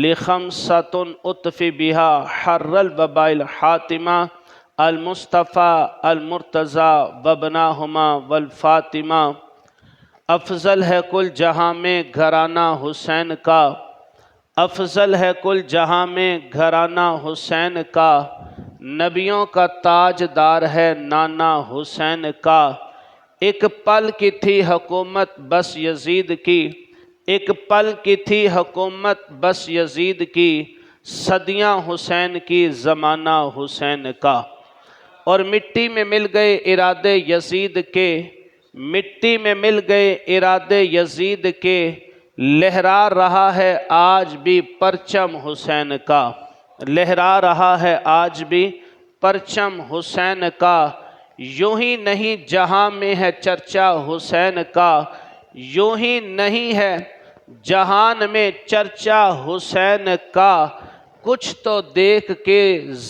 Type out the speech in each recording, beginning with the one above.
لخمسۃ اطفی بہا حر الوباء الحاتمہ المصطفیٰ المرتضیٰ وابناہما والفاطمہ۔ افضل ہے کل جہاں میں گھرانہ حسین کا، افضل ہے کل جہاں میں گھرانہ حسین کا، نبیوں کا تاج دار ہے نانا حسین کا۔ ایک پل کی تھی حکومت بس یزید کی، ایک پل کی تھی حکومت بس یزید کی، صدیاں حسین کی زمانہ حسین کا۔ اور مٹی میں مل گئے ارادے یزید کے، مٹی میں مل گئے ارادے یزید کے، لہرا رہا ہے آج بھی پرچم حسین کا، لہرا رہا ہے آج بھی پرچم حسین کا۔ یوں ہی نہیں جہاں میں ہے چرچا حسین کا، یوں ہی نہیں ہے جہان میں چرچا حسین کا، کچھ تو دیکھ کے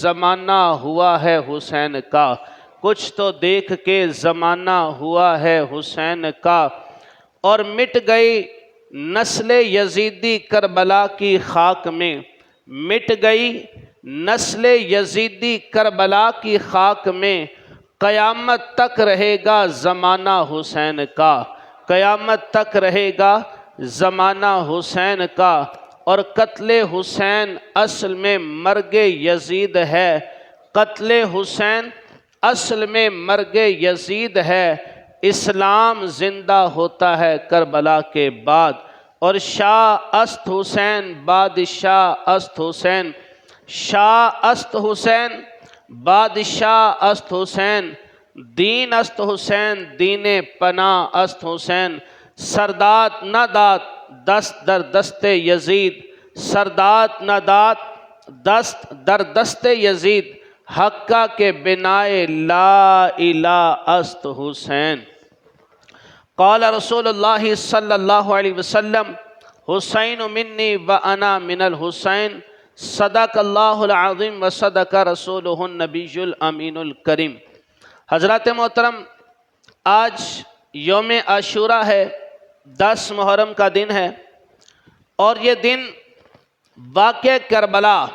زمانہ ہوا ہے حسین کا، کچھ تو دیکھ کے زمانہ ہوا ہے حسین کا۔ اور مٹ گئی نسل یزیدی کربلا کی خاک میں، مٹ گئی نسل یزیدی کربلا کی خاک میں، قیامت تک رہے گا زمانہ حسین کا، قیامت تک رہے گا زمانہ حسین کا۔ اور قتل حسین اصل میں مرگ یزید ہے، قتل حسین اصل میں مرگ یزید ہے، اسلام زندہ ہوتا ہے کربلا کے بعد۔ اور شاہ است حسین بادشاہ است حسین، شاہ است حسین بادشاہ است حسین، دین است حسین دین پناہ است حسین، سردات نہ داد دست در دست یزید، سردات نہ داد دست در دست یزید، حقہ کے بنائے لا الہ است حسین۔ قال رسول اللہ صلی اللہ علیہ وسلم حسین منی وانا من الحسین، صدق اللہ العظیم وصدق رسولہ النبی الامین الکریم۔ حضرات محترم، آج یوم عاشوراء ہے، 10 محرم کا دن ہے، اور یہ دن واقعہ کربلا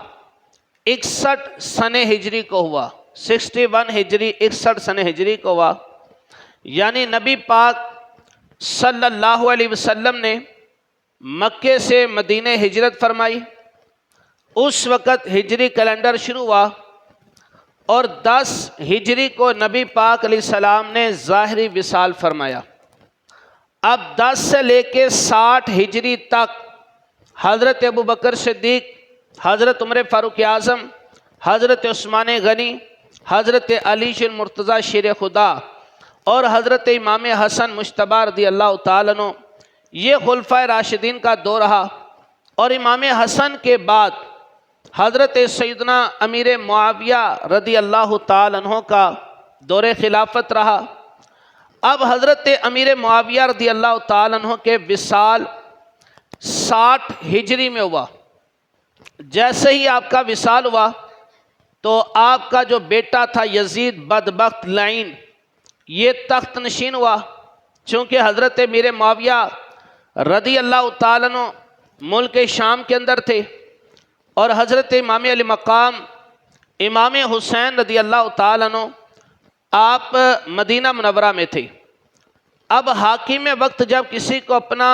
61 سنہ ہجری کو ہوا، 61 ہجری 61 سنہ ہجری کو ہوا۔ یعنی نبی پاک صلی اللہ علیہ وسلم نے مکے سے مدینہ ہجرت فرمائی، اس وقت ہجری کیلنڈر شروع ہوا، اور 10 ہجری کو نبی پاک علیہ السلام نے ظاہری وصال فرمایا۔ اب 10 سے لے کے 60 ہجری تک حضرت ابوبکر صدیق، حضرت عمر فاروق اعظم، حضرت عثمان غنی، حضرت علی المرتضیٰ شیر خدا، اور حضرت امام حسن مجتبی رضی اللہ تعالیٰ عنہ، یہ خلفائے راشدین کا دور رہا۔ اور امام حسن کے بعد حضرت سیدنا امیر معاویہ رضی اللہ تعالیٰ عنہ کا دور خلافت رہا۔ اب حضرت امیر معاویہ رضی اللہ تعالیٰ عنہ کے وصال 60 ہجری میں ہوا۔ جیسے ہی آپ کا وصال ہوا تو آپ کا جو بیٹا تھا یزید بدبخت لعین، یہ تخت نشین ہوا۔ چونکہ حضرت امیر معاویہ رضی اللہ تعالیٰ عنہ ملک شام کے اندر تھے، اور حضرت امام علی مقام امام حسین رضی اللہ تعالیٰ عنہ آپ مدینہ منورہ میں تھے۔ اب حاکم وقت جب کسی کو اپنا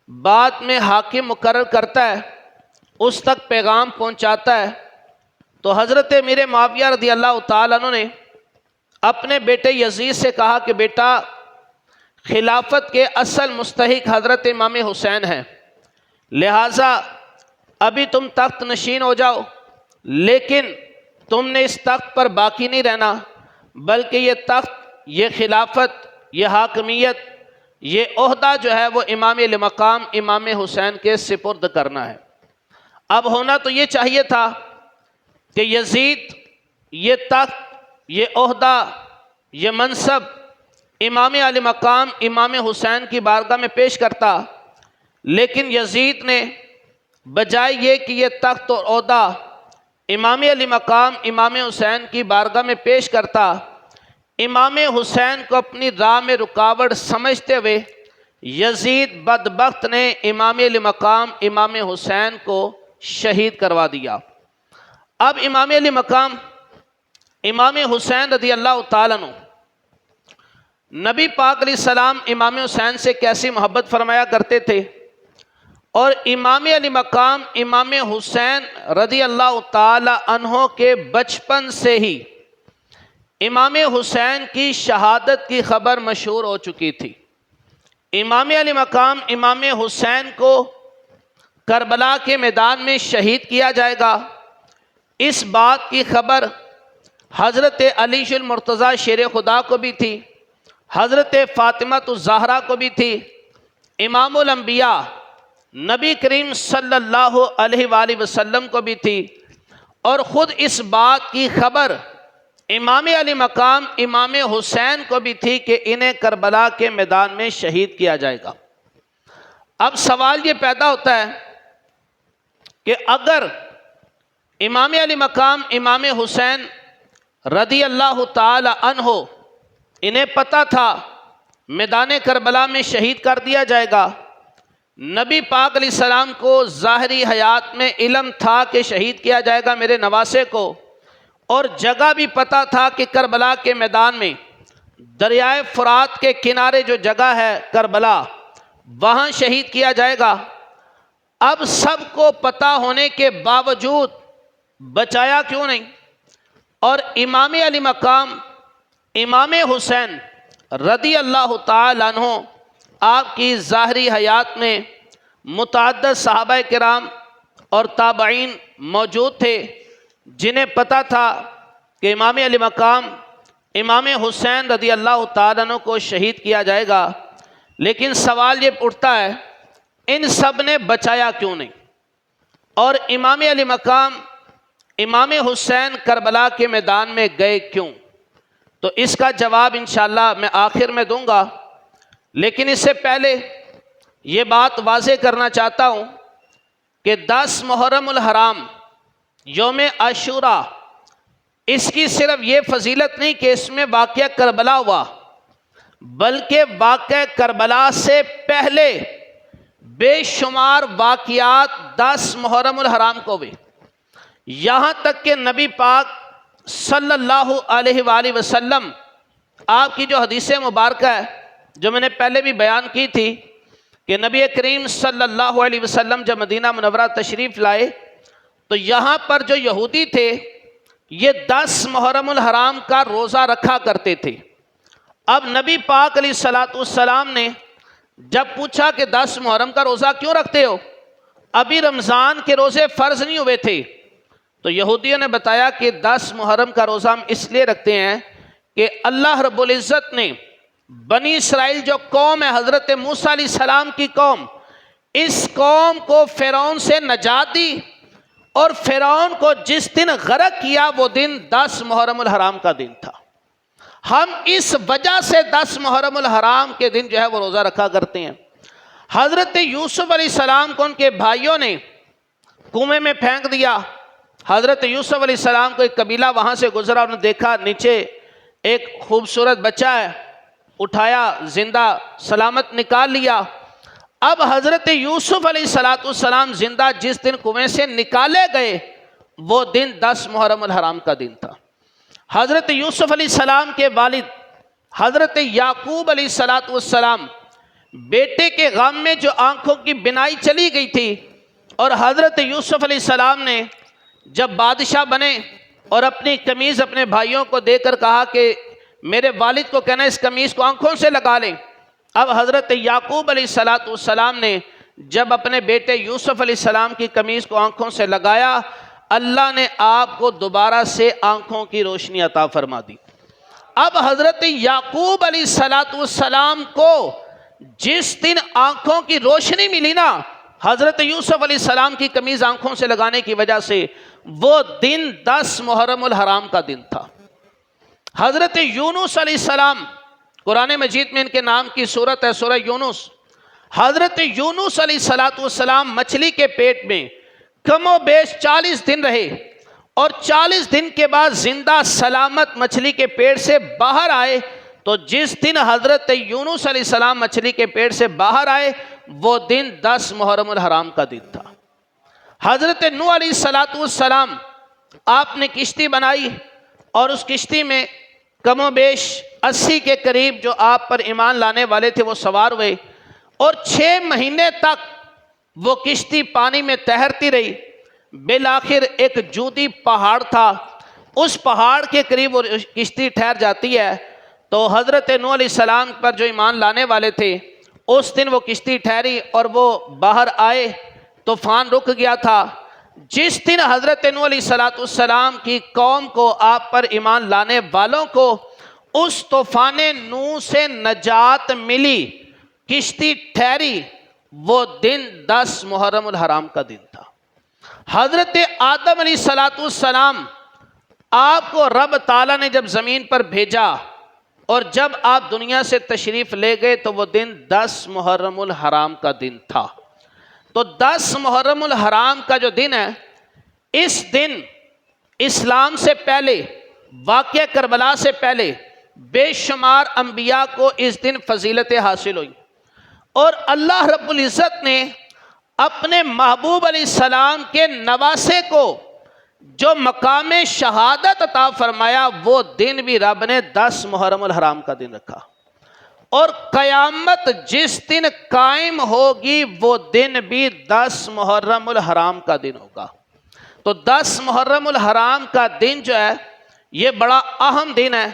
بات میں حاکم مقرر کرتا ہے، اس تک پیغام پہنچاتا ہے، تو حضرت امیر معاویہ رضی اللہ تعالیٰ عنہ نے اپنے بیٹے یزید سے کہا کہ بیٹا، خلافت کے اصل مستحق حضرت امام حسین ہیں، لہٰذا ابھی تم تخت نشین ہو جاؤ، لیکن تم نے اس تخت پر باقی نہیں رہنا، بلکہ یہ تخت، یہ خلافت، یہ حاکمیت، یہ عہدہ جو ہے وہ امام علی مقام امام حسین کے سپرد کرنا ہے۔ اب ہونا تو یہ چاہیے تھا کہ یزید یہ تخت، یہ عہدہ، یہ منصب امام علی مقام امام حسین کی بارگاہ میں پیش کرتا، لیکن یزید نے بجائے یہ کہ یہ تخت اور عہدہ امام علی مقام امام حسین کی بارگاہ میں پیش کرتا، امام حسین کو اپنی راہ میں رکاوٹ سمجھتے ہوئے یزید بدبخت نے امام علی مقام امام حسین کو شہید کروا دیا۔ اب امام علی مقام امام حسین رضی اللہ تعالیٰ عنہ، نبی پاک علیہ السلام امام حسین سے کیسی محبت فرمایا کرتے تھے، اور امام علی مقام امام حسین رضی اللہ تعالی عنہ کے بچپن سے ہی امام حسین کی شہادت کی خبر مشہور ہو چکی تھی۔ امام علی مقام امام حسین کو کربلا کے میدان میں شہید کیا جائے گا، اس بات کی خبر حضرت علی المرتضیٰ شیر خدا کو بھی تھی، حضرت فاطمہ الزہرا کو بھی تھی، امام الانبیاء نبی کریم صلی اللہ علیہ وآلہ وسلم کو بھی تھی، اور خود اس بات کی خبر امام علی مقام امام حسین کو بھی تھی کہ انہیں کربلا کے میدان میں شہید کیا جائے گا۔ اب سوال یہ پیدا ہوتا ہے کہ اگر امام علی مقام امام حسین رضی اللہ تعالی عنہ انہیں پتہ تھا میدان کربلا میں شہید کر دیا جائے گا، نبی پاک علیہ السلام کو ظاہری حیات میں علم تھا کہ شہید کیا جائے گا میرے نواسے کو، اور جگہ بھی پتہ تھا کہ کربلا کے میدان میں دریائے فرات کے کنارے جو جگہ ہے کربلا، وہاں شہید کیا جائے گا۔ اب سب کو پتہ ہونے کے باوجود بچایا کیوں نہیں؟ اور امام علی مقام امام حسین رضی اللہ تعالی عنہ آپ کی ظاہری حیات میں متعدد صحابہ کرام اور تابعین موجود تھے جنہیں پتہ تھا کہ امام علی مقام امام حسین رضی اللہ تعالیٰ عنہ کو شہید کیا جائے گا، لیکن سوال یہ اٹھتا ہے ان سب نے بچایا کیوں نہیں، اور امام علی مقام امام حسین کربلا کے میدان میں گئے کیوں؟ تو اس کا جواب انشاءاللہ میں آخر میں دوں گا، لیکن اس سے پہلے یہ بات واضح کرنا چاہتا ہوں کہ 10 محرم الحرام یوم عاشوراء، اس کی صرف یہ فضیلت نہیں کہ اس میں واقعہ کربلا ہوا، بلکہ واقعہ کربلا سے پہلے بے شمار واقعات 10 محرم الحرام کو ہوئے، یہاں تک کہ نبی پاک صلی اللہ علیہ وآلہ وسلم آپ کی جو حدیث مبارکہ ہے جو میں نے پہلے بھی بیان کی تھی کہ نبی کریم صلی اللہ علیہ وسلم جب مدینہ منورہ تشریف لائے تو یہاں پر جو یہودی تھے یہ 10 محرم الحرام کا روزہ رکھا کرتے تھے۔ اب نبی پاک علیہ السلام نے جب پوچھا کہ 10 محرم کا روزہ کیوں رکھتے ہو؟ ابھی رمضان کے روزے فرض نہیں ہوئے تھے، تو یہودیوں نے بتایا کہ 10 محرم کا روزہ ہم اس لیے رکھتے ہیں کہ اللہ رب العزت نے بنی اسرائیل جو قوم ہے حضرت موسیٰ علیہ السلام کی قوم، اس قوم کو فرعون سے نجات دی، اور فرعون کو جس دن غرق کیا وہ دن 10 محرم الحرام کا دن تھا۔ ہم اس وجہ سے 10 محرم الحرام کے دن جو ہے وہ روزہ رکھا کرتے ہیں۔ حضرت یوسف علیہ السلام کو ان کے بھائیوں نے کنویں میں پھینک دیا۔ حضرت یوسف علیہ السلام کو ایک قبیلہ وہاں سے گزرا، انہوں نے دیکھا نیچے ایک خوبصورت بچہ ہے، اٹھایا زندہ سلامت نکال لیا۔ اب حضرت یوسف علیہ السلام زندہ جس دن کنویں سے نکالے گئے وہ دن 10 محرم الحرام کا دن تھا۔ حضرت یوسف علیہ السلام کے والد حضرت یعقوب علیہ السلام بیٹے کے غم میں جو آنکھوں کی بینائی چلی گئی تھی، اور حضرت یوسف علیہ السلام نے جب بادشاہ بنے اور اپنی قمیض اپنے بھائیوں کو دے کر کہا کہ میرے والد کو کہنا اس قمیض کو آنکھوں سے لگا لیں، اب حضرت یعقوب علیہ السلام نے جب اپنے بیٹے یوسف علیہ السلام کی قمیض کو آنکھوں سے لگایا، اللہ نے آپ کو دوبارہ سے آنکھوں کی روشنی عطا فرما دی۔ اب حضرت یعقوب علیہ السلام کو جس دن آنکھوں کی روشنی ملی نا حضرت یوسف علیہ السلام کی قمیض آنکھوں سے لگانے کی وجہ سے، وہ دن 10 محرم الحرام کا دن تھا۔ حضرت یونس علیہ السلام، قرآن مجید میں ان کے نام کی سورت ہے سورہ یونس۔ حضرت یونس علیہ السلام مچھلی کے پیٹ میں کم و بیش 40 دن رہے، اور 40 دن کے بعد زندہ سلامت مچھلی کے پیٹ سے باہر آئے۔ تو جس دن حضرت یونس علیہ السلام مچھلی کے پیٹ سے باہر آئے وہ دن 10 محرم الحرام کا دن تھا۔ حضرت نوح علیہ السلام آپ نے کشتی بنائی اور اس کشتی میں کم و بیش 80 کے قریب جو آپ پر ایمان لانے والے تھے وہ سوار ہوئے، اور 6 مہینے تک وہ کشتی پانی میں تیرتی رہی۔ بالآخر ایک جودی پہاڑ تھا، اس پہاڑ کے قریب وہ کشتی ٹھہر جاتی ہے۔ تو حضرت نوح علیہ السلام پر جو ایمان لانے والے تھے اس دن وہ کشتی ٹھہری اور وہ باہر آئے، طوفان رک گیا تھا۔ جس دن حضرت نوح علیہ السلام کی قوم کو، آپ پر ایمان لانے والوں کو اس طوفان نوح سے نجات ملی، کشتی ٹھہری، وہ دن 10 محرم الحرام کا دن تھا۔ حضرت آدم علیہ السلام آپ کو رب تعالیٰ نے جب زمین پر بھیجا اور جب آپ دنیا سے تشریف لے گئے تو وہ دن 10 محرم الحرام کا دن تھا۔ تو 10 محرم الحرام کا جو دن ہے، اس دن اسلام سے پہلے، واقعہ کربلا سے پہلے بے شمار انبیاء کو اس دن فضیلتیں حاصل ہوئی، اور اللہ رب العزت نے اپنے محبوب علیہ السلام کے نواسے کو جو مقام شہادت عطا فرمایا، وہ دن بھی رب نے 10 محرم الحرام کا دن رکھا، اور قیامت جس دن قائم ہوگی وہ دن بھی 10 محرم الحرام کا دن ہوگا۔ تو 10 محرم الحرام کا دن جو ہے یہ بڑا اہم دن ہے۔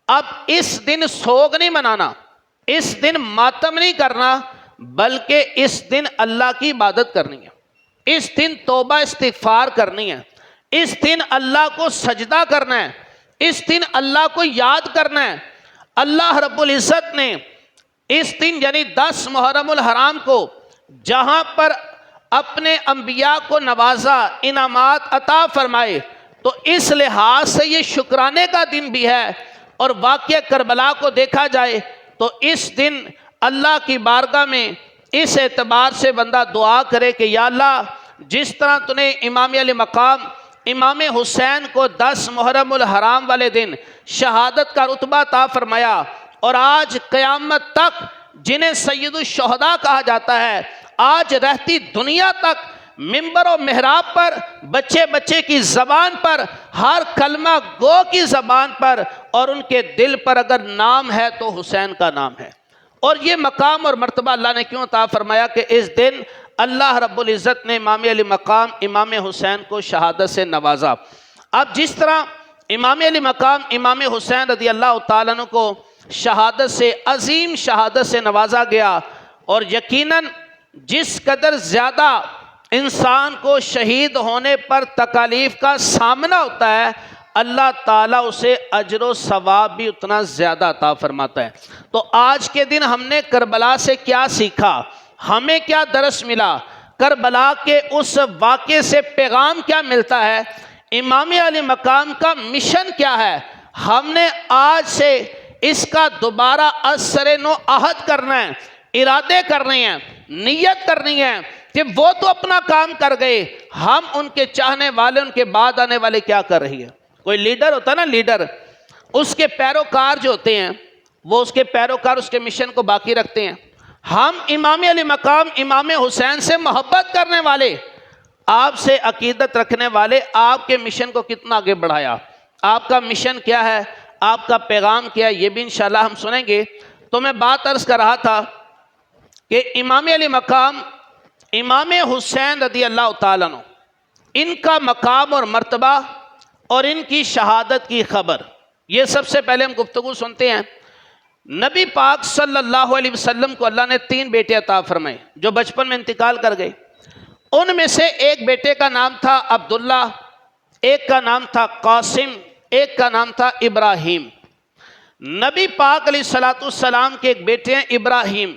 اب اس دن سوگ نہیں منانا، اس دن ماتم نہیں کرنا، بلکہ اس دن اللہ کی عبادت کرنی ہے، اس دن توبہ استغفار کرنی ہے، اس دن اللہ کو سجدہ کرنا ہے، اس دن اللہ کو یاد کرنا ہے۔ اللہ رب العزت نے اس دن یعنی 10 محرم الحرام کو جہاں پر اپنے انبیاء کو نوازا، انعامات عطا فرمائے، تو اس لحاظ سے یہ شکرانے کا دن بھی ہے۔ اور واقعہ کربلا کو دیکھا جائے تو اس دن اللہ کی بارگاہ میں اس اعتبار سے بندہ دعا کرے کہ یا اللہ، جس طرح تو نے امام علی مقام امام حسین کو 10 محرم الحرام والے دن شہادت کا رتبہ عطا فرمایا، اور آج قیامت تک جنہیں سید الشہداء کہا جاتا ہے، آج رہتی دنیا تک ممبر و محراب پر، بچے بچے کی زبان پر، ہر کلمہ گو کی زبان پر، اور ان کے دل پر اگر نام ہے تو حسین کا نام ہے۔ اور یہ مقام اور مرتبہ اللہ نے کیوں عطا فرمایا کہ اس دن اللہ رب العزت نے امام علی مقام امام حسین کو شہادت سے نوازا۔ اب جس طرح امام علی مقام امام حسین رضی اللہ تعالیٰ عنہ کو شہادت سے، عظیم شہادت سے نوازا گیا، اور یقیناً جس قدر زیادہ انسان کو شہید ہونے پر تکالیف کا سامنا ہوتا ہے، اللہ تعالیٰ اسے اجر و ثواب بھی اتنا زیادہ عطا فرماتا ہے۔ تو آج کے دن ہم نے کربلا سے کیا سیکھا، ہمیں کیا درس ملا، کربلا کے اس واقعے سے پیغام کیا ملتا ہے، امام علی مقام کا مشن کیا ہے، ہم نے آج سے اس کا دوبارہ اثر نو عہد کرنا ہے، ارادے کرنے ہیں، نیت کرنی ہے کہ وہ تو اپنا کام کر گئے، ہم ان کے چاہنے والے، ان کے بعد آنے والے کیا کر رہی ہے۔ کوئی لیڈر ہوتا ہے نا، لیڈر، اس کے پیروکار جو ہوتے ہیں وہ اس کے پیروکار اس کے مشن کو باقی رکھتے ہیں۔ ہم امام علی مقام امام حسین سے محبت کرنے والے، آپ سے عقیدت رکھنے والے، آپ کے مشن کو کتنا آگے بڑھایا، آپ کا مشن کیا ہے، آپ کا پیغام کیا ہے، یہ بھی انشاءاللہ ہم سنیں گے۔ تو میں بات عرض کر رہا تھا کہ امام علی مقام امام حسین رضی اللہ تعالیٰ عنہ، ان کا مقام اور مرتبہ اور ان کی شہادت کی خبر، یہ سب سے پہلے ہم گفتگو سنتے ہیں۔ نبی پاک صلی اللہ علیہ وسلم کو اللہ نے 3 بیٹے عطا فرمائے جو بچپن میں انتقال کر گئے۔ ان میں سے ایک بیٹے کا نام تھا عبداللہ، ایک کا نام تھا قاسم، ایک کا نام تھا ابراہیم۔ نبی پاک علیہ السلام کے ایک بیٹے ہیں ابراہیم۔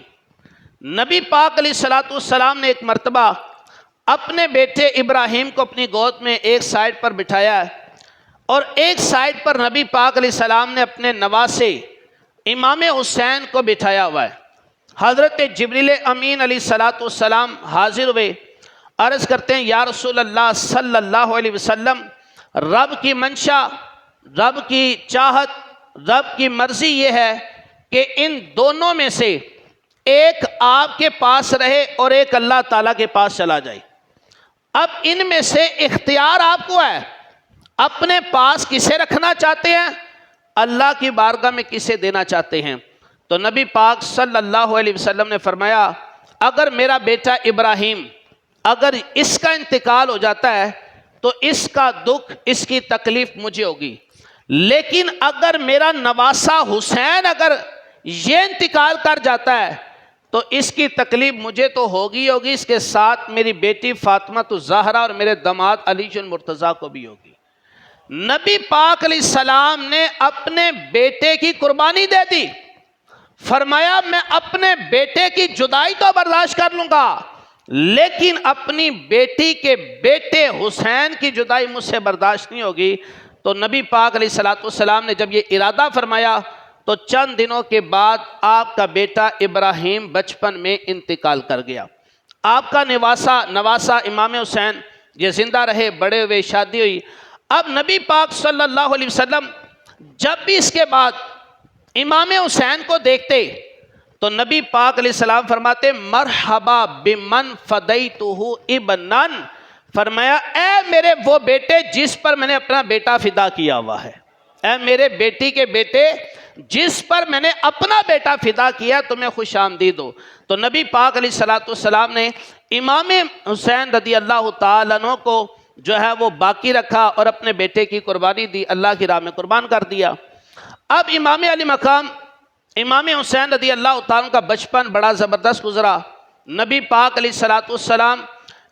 نبی پاک علیہ السلام نے ایک مرتبہ اپنے بیٹے ابراہیم کو اپنی گود میں ایک سائیڈ پر بٹھایا ہے، اور ایک سائیڈ پر نبی پاک علیہ السلام نے اپنے نواسے امام حسین کو بٹھایا ہوا ہے۔ حضرت جبریل امین علیہ السلام حاضر ہوئے، عرض کرتے ہیں یا رسول اللہ صلی اللہ علیہ وسلم، رب کی منشا، رب کی چاہت، رب کی مرضی یہ ہے کہ ان دونوں میں سے ایک آپ کے پاس رہے اور ایک اللہ تعالیٰ کے پاس چلا جائے۔ اب ان میں سے اختیار آپ کو ہے، اپنے پاس کسے رکھنا چاہتے ہیں، اللہ کی بارگاہ میں کسے دینا چاہتے ہیں۔ تو نبی پاک صلی اللہ علیہ وسلم نے فرمایا اگر میرا بیٹا ابراہیم اگر اس کا انتقال ہو جاتا ہے تو اس کا دکھ، اس کی تکلیف مجھے ہوگی، لیکن اگر میرا نواسا حسین اگر یہ انتقال کر جاتا ہے تو اس کی تکلیف مجھے تو ہوگی ہوگی، اس کے ساتھ میری بیٹی فاطمہ الزہرا اور میرے داماد علی المرتضیٰ کو بھی ہوگی۔ نبی پاک علیہ السلام نے اپنے بیٹے کی قربانی دے دی، فرمایا میں اپنے بیٹے کی جدائی تو برداشت کر لوں گا، لیکن اپنی بیٹی کے بیٹے حسین کی جدائی مجھ سے برداشت نہیں ہوگی۔ تو نبی پاک علیہ السلام نے جب یہ ارادہ فرمایا تو چند دنوں کے بعد آپ کا بیٹا ابراہیم بچپن میں انتقال کر گیا۔ آپ کا نواسا امام حسین یہ زندہ رہے، بڑے ہوئے، شادی ہوئی۔ اب نبی پاک صلی اللہ علیہ وسلم جب بھی اس کے بعد امام حسین کو دیکھتے تو نبی پاک علیہ السلام فرماتے مرحبا بمن فدیتہ ابنا، فرمایا اے میرے وہ بیٹے جس پر میں نے اپنا بیٹا فدا کیا ہوا ہے، اے میرے بیٹی کے بیٹے جس پر میں نے اپنا بیٹا فدا کیا، تمہیں خوش آمدید ہو۔ تو نبی پاک علیہ السلام نے امام حسین رضی اللہ تعالیٰ عنہ کو جو ہے وہ باقی رکھا اور اپنے بیٹے کی قربانی دی، اللہ کی راہ میں قربان کر دیا۔ اب امام علی مقام امام حسین رضی اللہ تعالیٰ کا بچپن بڑا زبردست گزرا۔ نبی پاک علیہ السلام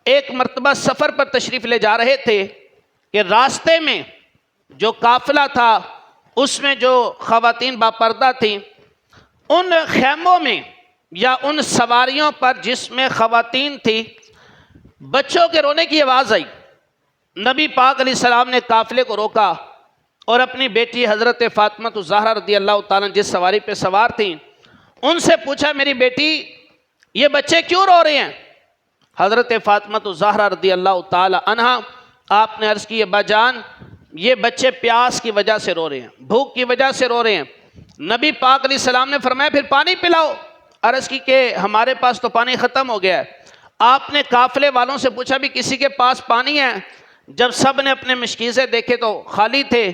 ایک مرتبہ سفر پر تشریف لے جا رہے تھے کہ راستے میں جو قافلہ تھا اس میں جو خواتین باپردہ تھیں، ان خیموں میں یا ان سواریوں پر جس میں خواتین تھیں، بچوں کے رونے کی آواز آئی۔ نبی پاک علیہ السلام نے قافلے کو روکا اور اپنی بیٹی حضرت فاطمہ الزہرا رضی اللہ تعالیٰ جس سواری پہ سوار تھیں ان سے پوچھا میری بیٹی یہ بچے کیوں رو رہے ہیں؟ حضرت فاطمہ الزہرا رضی اللہ تعالیٰ عنہا آپ نے عرض کی ابا جان یہ بچے پیاس کی وجہ سے رو رہے ہیں، بھوک کی وجہ سے رو رہے ہیں۔ نبی پاک علیہ السلام نے فرمایا پھر پانی پلاؤ۔ عرض کی کہ ہمارے پاس تو پانی ختم ہو گیا ہے۔ آپ نے قافلے والوں سے پوچھا بھی کسی کے پاس پانی ہے؟ جب سب نے اپنے مشکیزیں دیکھے تو خالی تھے۔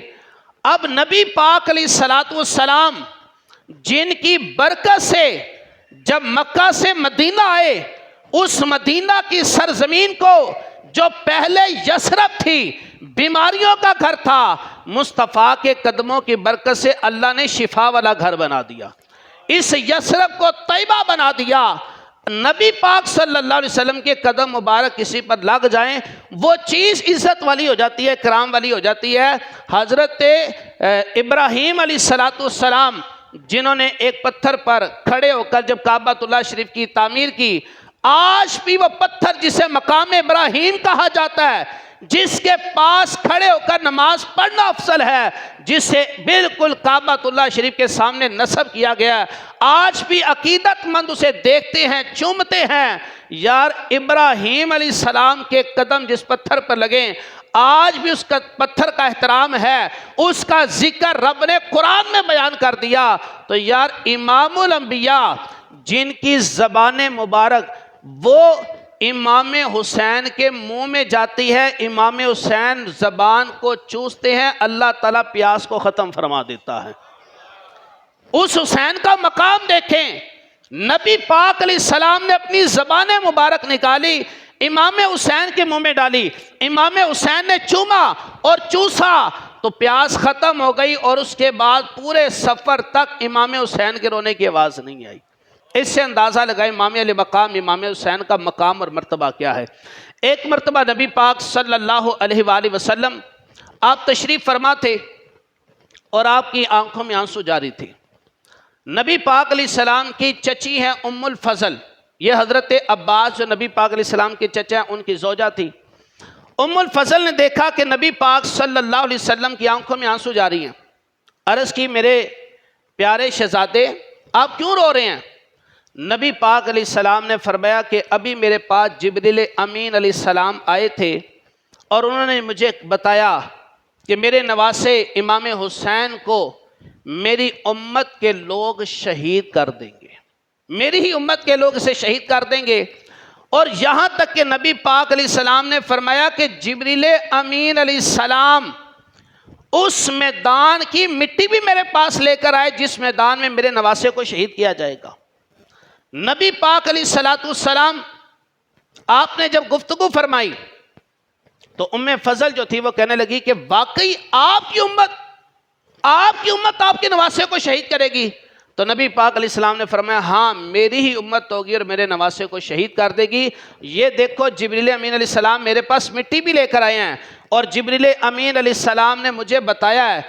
اب نبی پاک علیہ السلام جن کی برکت سے جب مکہ سے مدینہ آئے، اس مدینہ کی سرزمین کو جو پہلے یثرب تھی، بیماریوں کا گھر تھا، مصطفیٰ کے قدموں کی برکت سے اللہ نے شفا والا گھر بنا دیا، اس یثرب کو طیبہ بنا دیا۔ نبی پاک صلی اللہ علیہ وسلم کے قدم مبارک کسی پر لگ جائیں وہ چیز عزت والی ہو جاتی ہے، کرام والی ہو جاتی ہے۔ حضرت ابراہیم علیہ السلام جنہوں نے ایک پتھر پر کھڑے ہو کر جب کعبہ اللہ شریف کی تعمیر کی، آج بھی وہ پتھر جسے مقام ابراہیم کہا جاتا ہے، جس کے پاس کھڑے ہو کر نماز پڑھنا افضل ہے، جسے بالکل کعبہ اللہ شریف کے سامنے نصب کیا گیا ہے، آج بھی عقیدت مند اسے دیکھتے ہیں، چومتے ہیں۔ یار ابراہیم علیہ السلام کے قدم جس پتھر پر لگیں، آج بھی اس کا پتھر کا احترام ہے، اس کا ذکر رب نے قرآن میں بیان کر دیا۔ تو یار امام الانبیاء جن کی زبان مبارک وہ امام حسین کے منہ میں جاتی ہے، امام حسین زبان کو چوستے ہیں، اللہ تعالیٰ پیاس کو ختم فرما دیتا ہے۔ اس حسین کا مقام دیکھیں، نبی پاک علیہ السلام نے اپنی زبان مبارک نکالی، امام حسین کے منہ میں ڈالی، امام حسین نے چوما اور چوسا تو پیاس ختم ہو گئی، اور اس کے بعد پورے سفر تک امام حسین کے رونے کی آواز نہیں آئی۔ اس سے اندازہ لگائے امام علی مقام امام حسین کا مقام اور مرتبہ کیا ہے۔ ایک مرتبہ نبی پاک صلی اللہ علیہ وآلہ وسلم آپ تشریف فرما تھے اور آپ کی آنکھوں میں آنسو جاری تھے۔ نبی پاک علیہ السلام کی چچی ہیں ام الفضل، یہ حضرت عباس جو نبی پاک علیہ السلام کے چچا ہیں ان کی زوجہ تھی۔ ام الفضل نے دیکھا کہ نبی پاک صلی اللہ علیہ وسلم کی آنکھوں میں آنسو جاری ہیں، عرض کی میرے پیارے شہزادے آپ کیوں رو رہے ہیں؟ نبی پاک علیہ السلام نے فرمایا کہ ابھی میرے پاس جبریل امین علیہ السلام آئے تھے اور انہوں نے مجھے بتایا کہ میرے نواسے امام حسین کو میری امت کے لوگ شہید کر دیں گے، میری ہی امت کے لوگ اسے شہید کر دیں گے۔ اور یہاں تک کہ نبی پاک علیہ السلام نے فرمایا کہ جبریل امین علیہ السلام اس میدان کی مٹی بھی میرے پاس لے کر آئے جس میدان میں میرے نواسے کو شہید کیا جائے گا۔ نبی پاک علیہ السلام آپ نے جب گفتگو فرمائی تو ام فضل جو تھی وہ کہنے لگی کہ واقعی آپ کی امت آپ کے نواسے کو شہید کرے گی؟ تو نبی پاک علیہ السلام نے فرمایا ہاں میری ہی امت ہوگی اور میرے نواسے کو شہید کر دے گی۔ یہ دیکھو جبریل امین علیہ السلام میرے پاس مٹی بھی لے کر آئے ہیں، اور جبریل امین علیہ السلام نے مجھے بتایا ہے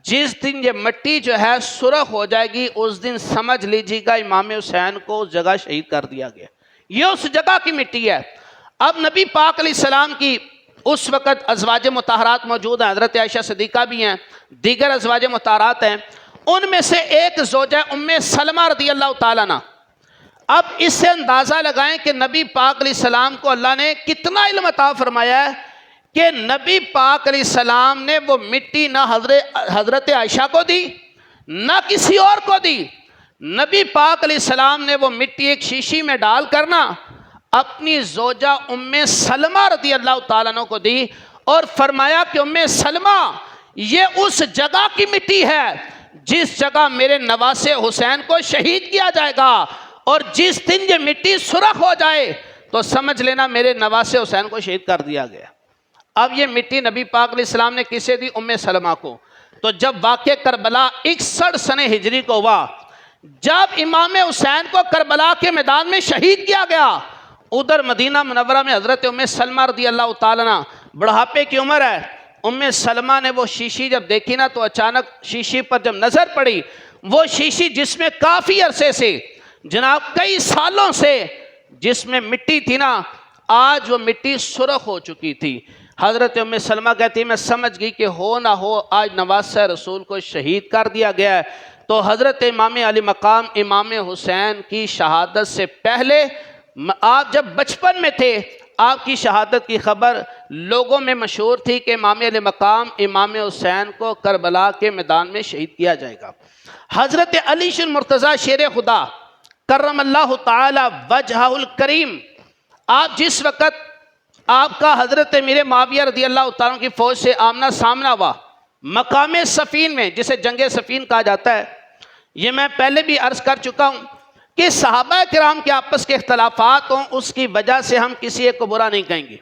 جس دن یہ مٹی جو ہے سرخ ہو جائے گی اس دن سمجھ لیجیے گا امام حسین کو اس جگہ شہید کر دیا گیا۔ یہ اس جگہ کی مٹی ہے۔ اب نبی پاک علیہ السلام کی اس وقت ازواج مطہرات موجود ہیں، حضرت عائشہ صدیقہ بھی ہیں، دیگر ازواج مطہرات ہیں، ان میں سے ایک زوجہ ام سلمہ رضی اللہ تعالیٰ عنہ۔ اب اس سے اندازہ لگائیں کہ نبی پاک علیہ السلام کو اللہ نے کتنا علم عطا فرمایا ہے کہ نبی پاک علیہ السلام نے وہ مٹی نہ حضرت عائشہ کو دی نہ کسی اور کو دی۔ نبی پاک علیہ السلام نے وہ مٹی ایک شیشی میں ڈال کر نا اپنی زوجہ ام سلمہ رضی اللہ تعالیٰ عنہ کو دی اور فرمایا کہ ام سلمہ یہ اس جگہ کی مٹی ہے جس جگہ میرے نواسے حسین کو شہید کیا جائے گا، اور جس دن یہ مٹی سرخ ہو جائے تو سمجھ لینا میرے نواسے حسین کو شہید کر دیا گیا۔ اب یہ مٹی نبی پاک علیہ السلام نے کسے دی؟ ام سلمہ کو۔ تو جب واقع کربلا 61 سنہ ہجری کو ہوا، جب امام حسین کو کربلا کے میدان میں شہید کیا گیا، ادھر مدینہ منورہ میں حضرت ام سلمہ رضی اللہ تعالیٰ عنہ بڑھاپے کی عمر ہے۔ ام سلمہ نے وہ شیشی جب دیکھی نا تو اچانک شیشی پر جب نظر پڑی، وہ شیشی جس میں کافی عرصے سے جناب کئی سالوں سے جس میں مٹی تھی نا، آج وہ مٹی سرخ ہو چکی تھی۔ حضرت ام سلمہ کہتی میں سمجھ گئی کہ ہو نہ ہو آج نواسہ رسول کو شہید کر دیا گیا ہے۔ تو حضرت امام علی مقام امام حسین کی شہادت سے پہلے آپ جب بچپن میں تھے، آپ کی شہادت کی خبر لوگوں میں مشہور تھی کہ امام علی مقام امام حسین کو کربلا کے میدان میں شہید کیا جائے گا۔ حضرت علی مرتضیٰ شیر خدا کرم اللہ تعالی وجہہ الکریم، آپ جس وقت آپ کا حضرت امیر معاویہ رضی اللہ تعالیٰ کی فوج سے آمنا سامنا ہوا مقام صفین میں، جسے جنگ صفین کہا جاتا ہے، یہ میں پہلے بھی عرض کر چکا ہوں کہ صحابہ کرام کے آپس کے اختلافات ہوں اس کی وجہ سے ہم کسی ایک کو برا نہیں کہیں گے۔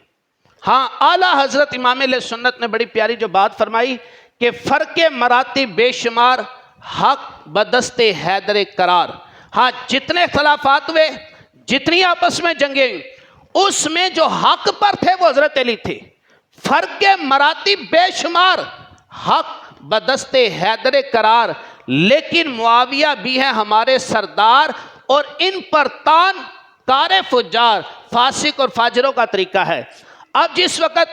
ہاں اعلیٰ حضرت امام علیہ سنت نے بڑی پیاری جو بات فرمائی کہ فرق مراتب بے شمار حق بدست حیدر قرار۔ ہاں جتنے اختلافات ہوئے، جتنی آپس میں جنگیں، اس میں جو حق پر تھے وہ حضرت علی تھے۔ فرق مراتب بے شمار حق بدست حیدر قرار، لیکن معاویہ بھی ہیں ہمارے سردار، اور ان پر تان کار فجار فاسق اور فاجروں کا طریقہ ہے۔ اب جس وقت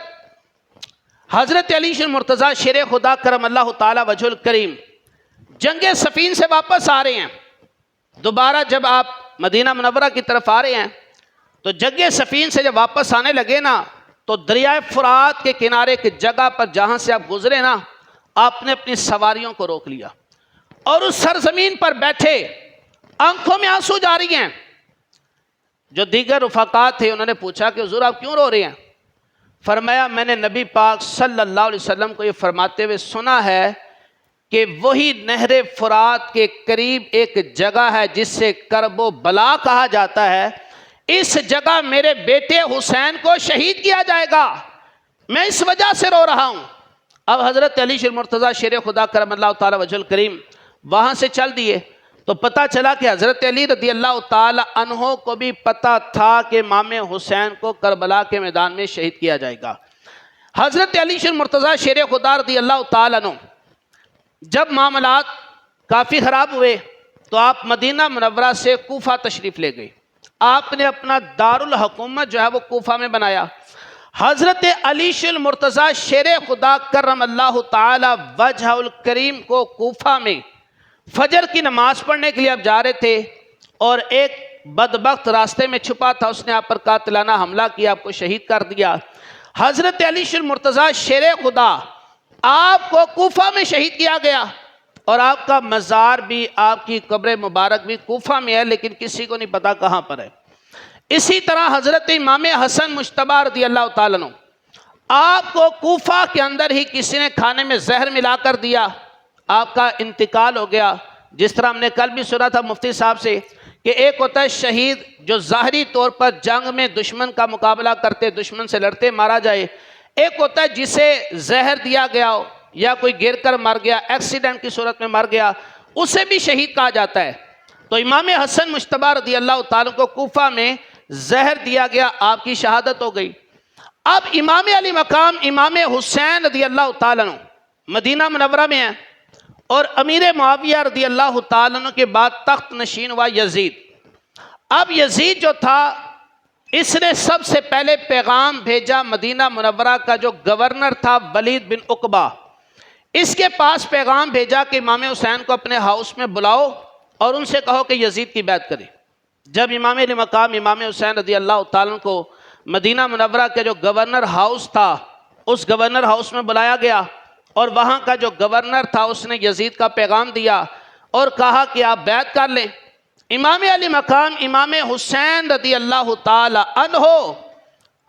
حضرت علی مرتضیٰ شیر خدا کرم اللہ تعالی وجہ الکریم جنگ صفین سے واپس آ رہے ہیں، دوبارہ جب آپ مدینہ منورہ کی طرف آ رہے ہیں تو جنگ صفین سے جب واپس آنے لگے نا تو دریائے فرات کے کنارے کی جگہ پر جہاں سے آپ گزرے نا، آپ نے اپنی سواریوں کو روک لیا اور اس سرزمین پر بیٹھے، آنکھوں میں آنسو جاری ہیں۔ جو دیگر رفقات تھے انہوں نے پوچھا کہ حضور آپ کیوں رو رہے ہیں؟ فرمایا میں نے نبی پاک صلی اللہ علیہ وسلم کو یہ فرماتے ہوئے سنا ہے کہ وہی نہر فرات کے قریب ایک جگہ ہے جس سے کرب و بلا کہا جاتا ہے، اس جگہ میرے بیٹے حسین کو شہید کیا جائے گا، میں اس وجہ سے رو رہا ہوں۔ اب حضرت علی مرتضیٰ شیر خدا کرم اللہ تعالی وجہ الکریم وہاں سے چل دیے تو پتہ چلا کہ حضرت علی رضی اللہ تعالی عنہ کو بھی پتہ تھا کہ امام حسین کو کربلا کے میدان میں شہید کیا جائے گا۔ حضرت علی مرتضیٰ شیر خدا رضی اللہ تعالی عنہ جب معاملات کافی خراب ہوئے تو آپ مدینہ منورہ سے کوفہ تشریف لے گئے۔ آپ نے اپنا دارالحکومت جو ہے وہ کوفہ میں بنایا۔ حضرت علی مرتضیٰ شیر خدا کرم اللہ تعالی وجہ الکریم کو کوفہ میں فجر کی نماز پڑھنے کے لیے آپ جا رہے تھے اور ایک بدبخت راستے میں چھپا تھا، اس نے آپ پر قاتلانہ حملہ کیا، آپ کو شہید کر دیا۔ حضرت علی مرتضیٰ شیر خدا آپ کو کوفہ میں شہید کیا گیا، اور آپ کا مزار بھی، آپ کی قبر مبارک بھی کوفہ میں ہے، لیکن کسی کو نہیں پتا کہاں پر ہے۔ اسی طرح حضرت امام حسن مجتبی رضی اللہ تعالیٰ عنہ، آپ کو کوفہ کے اندر ہی کسی نے کھانے میں زہر ملا کر دیا، آپ کا انتقال ہو گیا۔ جس طرح ہم نے کل بھی سنا تھا مفتی صاحب سے کہ ایک ہوتا ہے شہید جو ظاہری طور پر جنگ میں دشمن کا مقابلہ کرتے، دشمن سے لڑتے مارا جائے، ایک ہوتا ہے جسے زہر دیا گیا ہو یا کوئی گر کر مر گیا، ایکسیڈنٹ کی صورت میں مر گیا، اسے بھی شہید کہا جاتا ہے۔ تو امام حسن مجتبی رضی اللہ تعالیٰ کو کوفہ میں زہر دیا گیا، آپ کی شہادت ہو گئی۔ اب امام علی مقام امام حسین رضی اللہ تعالیٰ عنہ مدینہ منورہ میں ہیں، اور امیر معاویہ رضی اللہ تعالیٰ عنہ کے بعد تخت نشین ہوا یزید۔ اب یزید جو تھا، اس نے سب سے پہلے پیغام بھیجا مدینہ منورہ کا جو گورنر تھا ولید بن عقبہ، اس کے پاس پیغام بھیجا کہ امام حسین کو اپنے ہاؤس میں بلاؤ اور ان سے کہو کہ یزید کی بیعت کرے۔ جب امام علی مقام امام حسین رضی اللہ تعالیٰ عنہ کو مدینہ منورہ کے جو گورنر ہاؤس تھا، اس گورنر ہاؤس میں بلایا گیا، اور وہاں کا جو گورنر تھا اس نے یزید کا پیغام دیا اور کہا کہ آپ بیعت کر لیں۔ امام علی مقام امام حسین رضی اللہ تعالی عنہ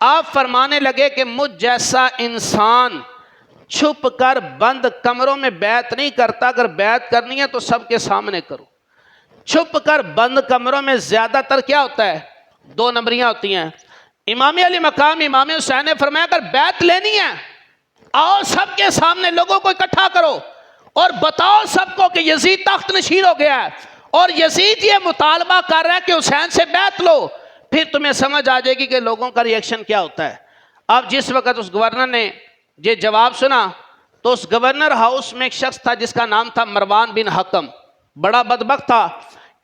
آپ فرمانے لگے کہ مجھ جیسا انسان چھپ کر بند کمروں میں بیعت نہیں کرتا، اگر بیعت کرنی ہے تو سب کے سامنے کرو۔ چھپ کر بند کمروں میں زیادہ تر کیا ہوتا ہے؟ دو نمبریاں ہوتی ہیں۔ امام علی مقام امام حسین نے فرمایا اگر بیعت لینی ہے، آؤ سب کے سامنے لوگوں کو اکٹھا کرو اور بتاؤ سب کو کہ یزید تخت نشین ہو گیا ہے، اور یزید یہ مطالبہ کر رہا ہے کہ حسین سے بیعت لو، پھر تمہیں سمجھ آ جائے گی کہ لوگوں کا ری ایکشن کیا ہوتا ہے۔ اب جس وقت اس گورنر نے یہ جواب سنا تو اس گورنر ہاؤس میں ایک شخص تھا جس کا نام تھا مروان بن حکم، بڑا بدبخت تھا،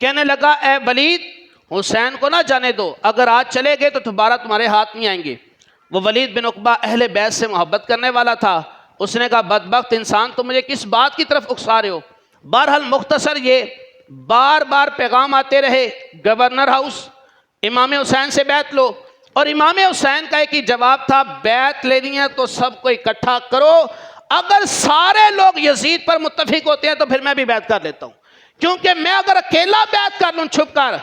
کہنے لگا اے ولید، حسین کو نہ جانے دو، اگر آج چلے گئے تو دوبارہ تمہارے ہاتھ نہیں آئیں گے۔ وہ ولید بن عقبہ اہل بیت سے محبت کرنے والا تھا، اس نے کہا بدبخت انسان، تم مجھے کس بات کی طرف اکسا رہے ہو؟ بہرحال مختصر یہ بار بار پیغام آتے رہے گورنر ہاؤس، امام حسین سے بیعت لو، اور امام حسین کا ایک ہی جواب تھا بیعت لینی ہے تو سب کو اکٹھا کرو، اگر سارے لوگ یزید پر متفق ہوتے ہیں تو پھر میں بھی بیعت کر لیتا ہوں، کیونکہ میں اگر اکیلا بیعت کر لوں چھپ کر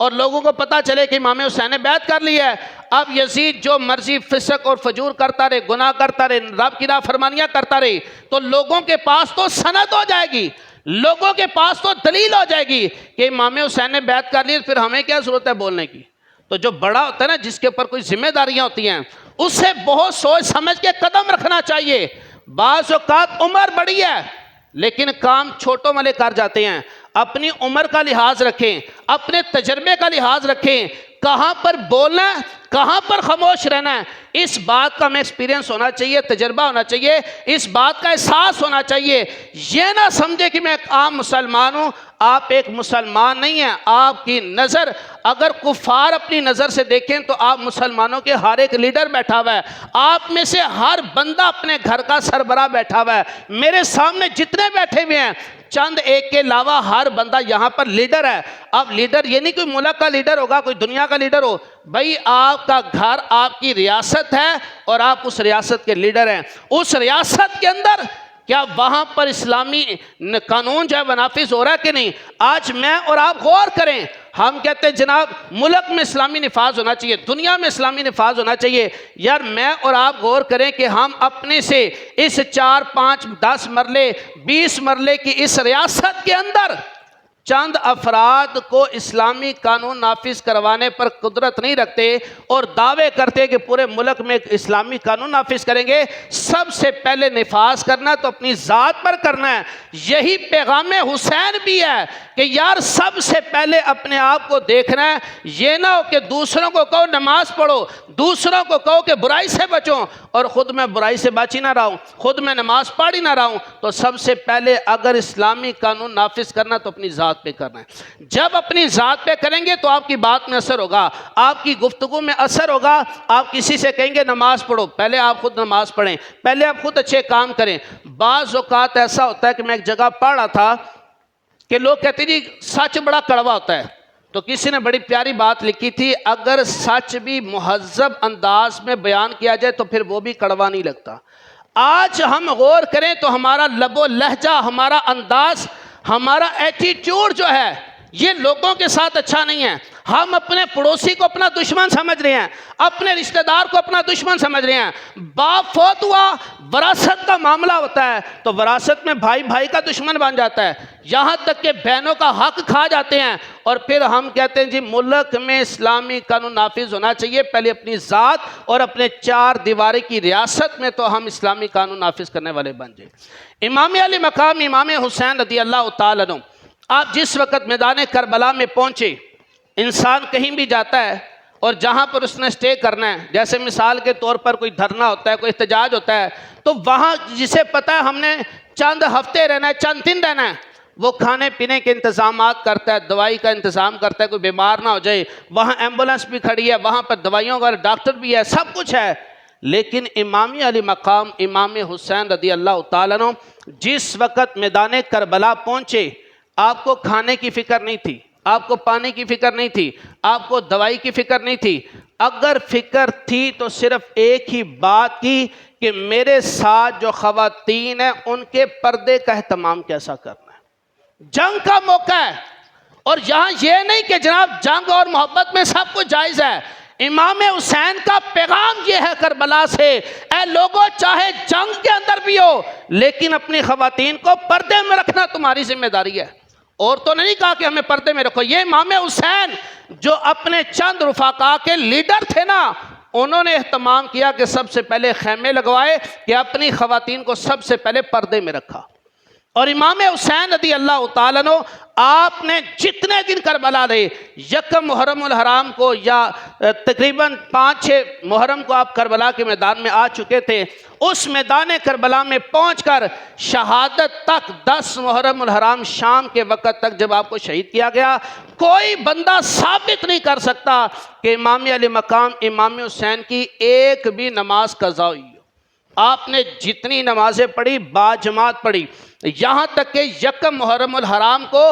اور لوگوں کو پتا چلے کہ امام حسین نے بیعت کر لی ہے، اب یزید جو مرضی فسق اور فجور کرتا رہے، گناہ کرتا رہے، رب کی نافرمانیاں کرتا رہے، تو لوگوں کے پاس تو سند ہو جائے گی، لوگوں کے پاس تو دلیل ہو جائے گی کہ امام حسین نے بیعت کر لی، پھر ہمیں کیا ضرورت ہے بولنے کی؟ تو جو بڑا ہوتا ہے نا، جس کے اوپر کوئی ذمہ داریاں ہوتی ہیں، اس سے بہت سوچ سمجھ کے قدم رکھنا چاہیے۔ بعض اوقات عمر بڑی ہے لیکن کام چھوٹوں والے کر جاتے ہیں۔ اپنی عمر کا لحاظ رکھیں، اپنے تجربے کا لحاظ رکھیں، کہاں پر بولنا ہے، کہاں پر خاموش رہنا ہے، اس بات کا ہمیں ایکسپیرینس ہونا چاہیے، تجربہ ہونا چاہیے، اس بات کا احساس ہونا چاہیے۔ یہ نہ سمجھے کہ میں ایک عام مسلمان ہوں، آپ ایک مسلمان نہیں ہیں۔ آپ کی نظر اگر کفار اپنی نظر سے دیکھیں تو آپ مسلمانوں کے ہر ایک لیڈر بیٹھا ہوا ہے، آپ میں سے ہر بندہ اپنے گھر کا سربراہ بیٹھا ہوا ہے، میرے سامنے جتنے بیٹھے ہوئے ہیں چند ایک کے علاوہ ہر بندہ یہاں پر لیڈر ہے۔ اب لیڈر یہ نہیں کوئی ملک کا لیڈر ہوگا، کوئی دنیا کا لیڈر ہو، بھائی آپ کا گھر آپ کی ریاست ہے اور آپ اس ریاست کے لیڈر ہیں۔ اس ریاست کے اندر کیا وہاں پر اسلامی قانون جو ہے وہ نافذ ہو رہا ہے کہ نہیں؟ آج میں اور آپ غور کریں، ہم کہتے ہیں جناب ملک میں اسلامی نفاذ ہونا چاہیے، دنیا میں اسلامی نفاذ ہونا چاہیے، یار میں اور آپ غور کریں کہ ہم اپنے سے اس 4 5 10 مرلے 20 مرلے کی اس ریاست کے اندر چند افراد کو اسلامی قانون نافذ کروانے پر قدرت نہیں رکھتے اور دعوے کرتے کہ پورے ملک میں اسلامی قانون نافذ کریں گے۔ سب سے پہلے نفاذ کرنا تو اپنی ذات پر کرنا ہے۔ یہی پیغام حسین بھی ہے کہ یار سب سے پہلے اپنے آپ کو دیکھنا ہے، یہ نہ ہو کہ دوسروں کو کہو نماز پڑھو، دوسروں کو کہو کہ برائی سے بچو اور خود میں برائی سے بچ ہی نہ رہا ہوں، خود میں نماز پڑھ ہی نہ رہا ہوں۔ تو سب سے پہلے اگر اسلامی قانون نافذ کرنا تو اپنی ذات پہ کرنا ہے۔ جب اپنی ذات پہ کریں گے تو آپ کی بات میں اثر ہوگا، آپ کی گفتگو میں اثر ہوگا۔ آپ کسی سے کہیں گے نماز پڑھو، پہلے آپ خود نماز پڑھیں، پہلے آپ خود اچھے کام کریں۔ بعض اوقات ایسا ہوتا ہے کہ میں ایک جگہ پڑھ رہا تھا کہ لوگ کہتے جی سچ بڑا کڑوا ہوتا ہے، تو کسی نے بڑی پیاری بات لکھی تھی، اگر سچ بھی مہذب انداز میں بیان کیا جائے تو پھر وہ بھی کڑوا نہیں لگتا۔ آج ہم غور کریں تو ہمارا لب و لہجہ، ہمارا انداز، ہمارا ایٹیٹیوڈ جو ہے یہ لوگوں کے ساتھ اچھا نہیں ہے. ہم اپنے پڑوسی کو اپنا دشمن سمجھ رہے ہیں, اپنے رشتہ دار کو اپنا دشمن سمجھ رہے ہیں. باپ فوت ہوا, وراثت کا معاملہ ہوتا ہے تو وراثت میں بھائی بھائی کا دشمن بن جاتا ہے, یہاں تک کہ بہنوں کا حق کھا جاتے ہیں. اور پھر ہم کہتے ہیں جی ملک میں اسلامی قانون نافذ ہونا چاہیے, پہلے اپنی ذات اور اپنے چار دیواری کی ریاست میں تو ہم اسلامی قانون نافذ کرنے والے بن جائیں. امام علی مقام امام حسین رضی اللہ تعالیٰ عنہ, آپ جس وقت میدان کربلا میں پہنچے, انسان کہیں بھی جاتا ہے اور جہاں پر اس نے سٹے کرنا ہے, جیسے مثال کے طور پر کوئی دھرنا ہوتا ہے, کوئی احتجاج ہوتا ہے, تو وہاں جسے پتہ ہے ہم نے چند ہفتے رہنا ہے, چند دن رہنا ہے, وہ کھانے پینے کے انتظامات کرتا ہے, دوائی کا انتظام کرتا ہے, کوئی بیمار نہ ہو جائے. وہاں ایمبولنس بھی کھڑی ہے, وہاں پر دوائیوں کا ڈاکٹر بھی ہے, سب کچھ ہے. لیکن امام علی مقام امام حسین رضی اللہ تعالیٰ عنہ جس وقت میدان کربلا پہنچے, آپ کو کھانے کی فکر نہیں تھی, آپ کو پانی کی فکر نہیں تھی, آپ کو دوائی کی فکر نہیں تھی. اگر فکر تھی تو صرف ایک ہی بات کی کہ میرے ساتھ جو خواتین ہیں ان کے پردے کا اہتمام کیسا کرنا ہے. جنگ کا موقع ہے, اور یہاں یہ نہیں کہ جناب جنگ اور محبت میں سب کچھ جائز ہے. امام حسین کا پیغام یہ ہے کربلا سے, اے لوگوں چاہے جنگ کے اندر بھی ہو لیکن اپنی خواتین کو پردے میں رکھنا تمہاری ذمہ داری ہے. عورتوں نے نہیں کہا کہ ہمیں پردے میں رکھو. یہ امام حسین جو اپنے چند رفقا کے لیڈر تھے نا, انہوں نے اہتمام کیا کہ سب سے پہلے خیمے لگوائے, کہ اپنی خواتین کو سب سے پہلے پردے میں رکھا. اور امام حسین رضی اللہ تعالیٰ عنہ آپ نے جتنے دن کربلا رہے, یکم محرم الحرام کو یا تقریباً 5-6 محرم کو آپ کربلا کے میدان میں آ چکے تھے. اس میدان کربلا میں پہنچ کر شہادت تک 10 محرم الحرام شام کے وقت تک جب آپ کو شہید کیا گیا, کوئی بندہ ثابت نہیں کر سکتا کہ امام علی مقام امام حسین کی ایک بھی نماز قضا ہوئی. آپ نے جتنی نمازیں پڑھی باجماعت پڑھی, یہاں تک کہ یکم محرم الحرام کو